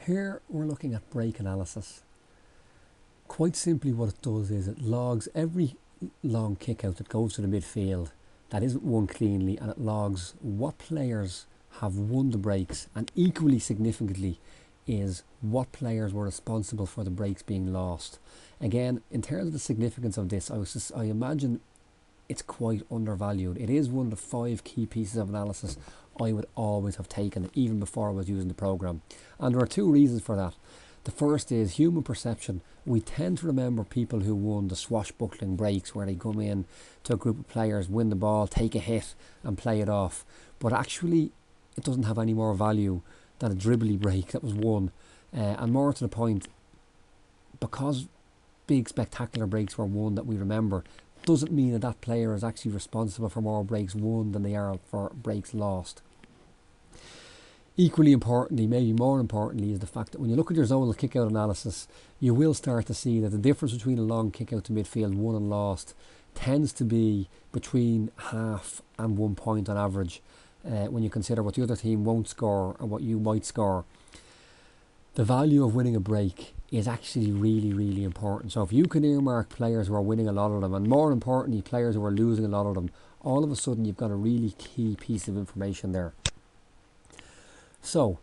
Here we're looking at break analysis. Quite simply what it does is it logs every long kick out that goes to the midfield that isn't won cleanly, and it logs what players have won the breaks, and equally significantly is what players were responsible for the breaks being lost. Again, in terms of the significance of this, I imagine it's quite undervalued. It is one of the 5 key pieces of analysis I would always have taken, even before I was using the program. And there are 2 reasons for that. The first is human perception. We tend to remember people who won the swashbuckling breaks, where they come in to a group of players, win the ball, take a hit and play it off. But actually, it doesn't have any more value than a dribbly break that was won. And more to the point, because big spectacular breaks were won that we remember, doesn't mean that that player is actually responsible for more breaks won than they are for breaks lost. Equally importantly, maybe more importantly, is the fact that when you look at your zonal kick-out analysis, you will start to see that the difference between a long kick-out to midfield won and lost tends to be between half and 1 point on average, when you consider what the other team won't score and what you might score. The value of winning a break is actually really, really important. So if you can earmark players who are winning a lot of them, and more importantly, players who are losing a lot of them, all of a sudden you've got a really key piece of information there. So,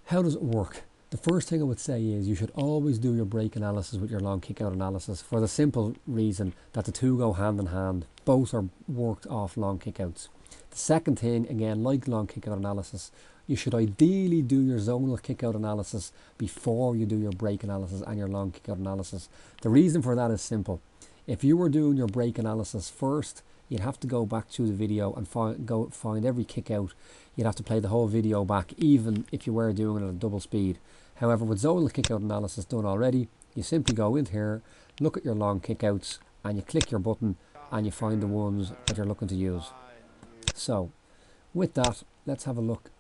how does it work? The first thing I would say is you should always do your break analysis with your long kick-out analysis, for the simple reason that the 2 go hand in hand. Both are worked off long kick-outs. The second thing, again, like long kick-out analysis, you should ideally do your zonal kick-out analysis before you do your break analysis and your long kick-out analysis. The reason for that is simple. If you were doing your break analysis first, you'd have to go back to the video and find every kick-out. You'd have to play the whole video back, even if you were doing it at double speed. However, with zonal kick-out analysis done already, you simply go in here, look at your long kick-outs, and you click your button and you find the ones that you're looking to use. So, with that, let's have a look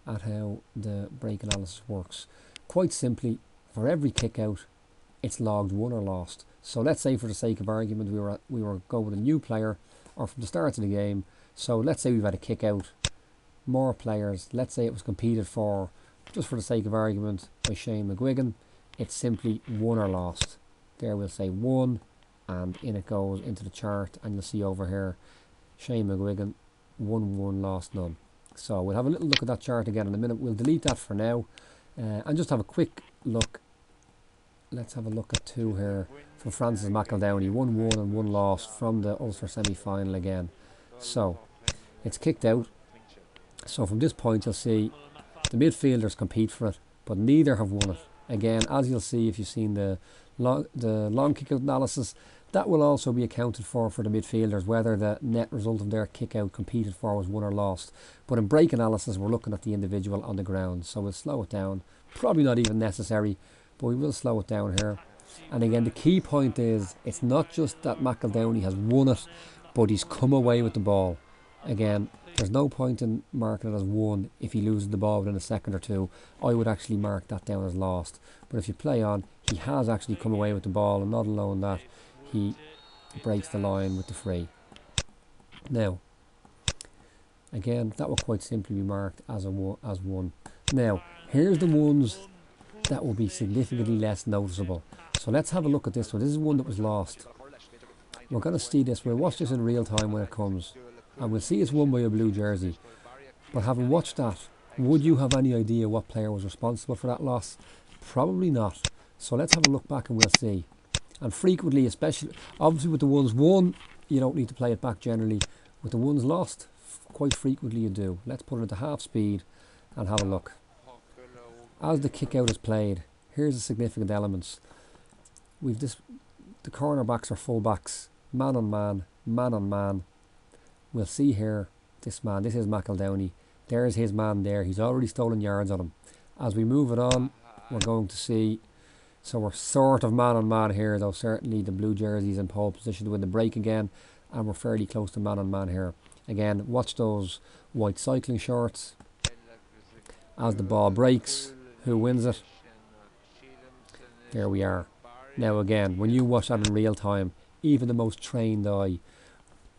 at how the break analysis works. Quite simply, for every kick out, it's logged won or lost. So let's say, for the sake of argument, we were going with a new player, or from the start of the game. So let's say we've had a kick out, more players. Let's say it was competed for, just for the sake of argument, by Shane McGuigan. It's simply won or lost. There we'll say won, and in it goes into the chart, and you'll see over here, Shane McGuigan, 1-1, lost none. So we'll have a little look at that chart again in a minute. We'll delete that for now, and just have a quick look. Let's have a look at 2 here from Francis McEldowney, 1-1 and 1 lost from the Ulster semi-final again. So it's kicked out. So from this point you'll see the midfielders compete for it, but neither have won it. Again, as you'll see if you've seen the long kick-out analysis, that will also be accounted for the midfielders, whether the net result of their kick-out competed for was won or lost. But in break analysis, we're looking at the individual on the ground. So we'll slow it down. Probably not even necessary, but we will slow it down here. And again, the key point is, it's not just that McEldowney has won it, but he's come away with the ball. Again, there's no point in marking it as won if he loses the ball within a second or 2. I would actually mark that down as lost. But if you play on, he has actually come away with the ball, and not alone that, he breaks the line with the free. Now, again, that will quite simply be marked as one. Now, here's the ones that will be significantly less noticeable. So let's have a look at this one. This is one that was lost. We're going to see this. We'll watch this in real time when it comes, and we'll see it's won by a blue jersey. But having watched that, would you have any idea what player was responsible for that loss? Probably not. So let's have a look back and we'll see. And frequently, especially, obviously with the ones won, you don't need to play it back generally. With the ones lost, quite frequently you do. Let's put it into half speed and have a look. As the kick out is played, here's the significant elements. We've this, the cornerbacks are full-backs, man on man, man on man. We'll see here, this man, this is McEldowney. There's his man there, he's already stolen yards on him. As we move it on, we're going to see, so we're sort of man on man here, though certainly the blue jersey's in pole position to win the break again, and we're fairly close to man on man here. Again, watch those white cycling shorts. As the ball breaks, who wins it? There we are. Now again, when you watch that in real time, even the most trained eye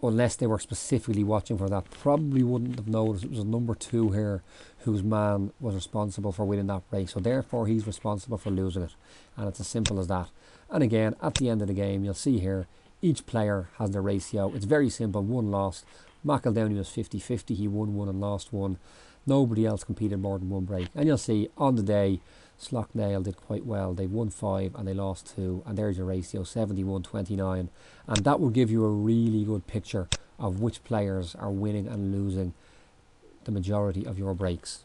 unless they were specifically watching for that, probably wouldn't have noticed it was a number 2 here whose man was responsible for winning that break. So therefore he's responsible for losing it. And it's as simple as that. And again, at the end of the game, you'll see here, each player has their ratio. It's very simple, one lost. McEldowney was 50-50, he won one and lost one. Nobody else competed more than one break. And you'll see, on the day, Sloughnale did quite well. They won 5 and they lost 2. And there's your ratio, 71-29. And that will give you a really good picture of which players are winning and losing the majority of your breaks.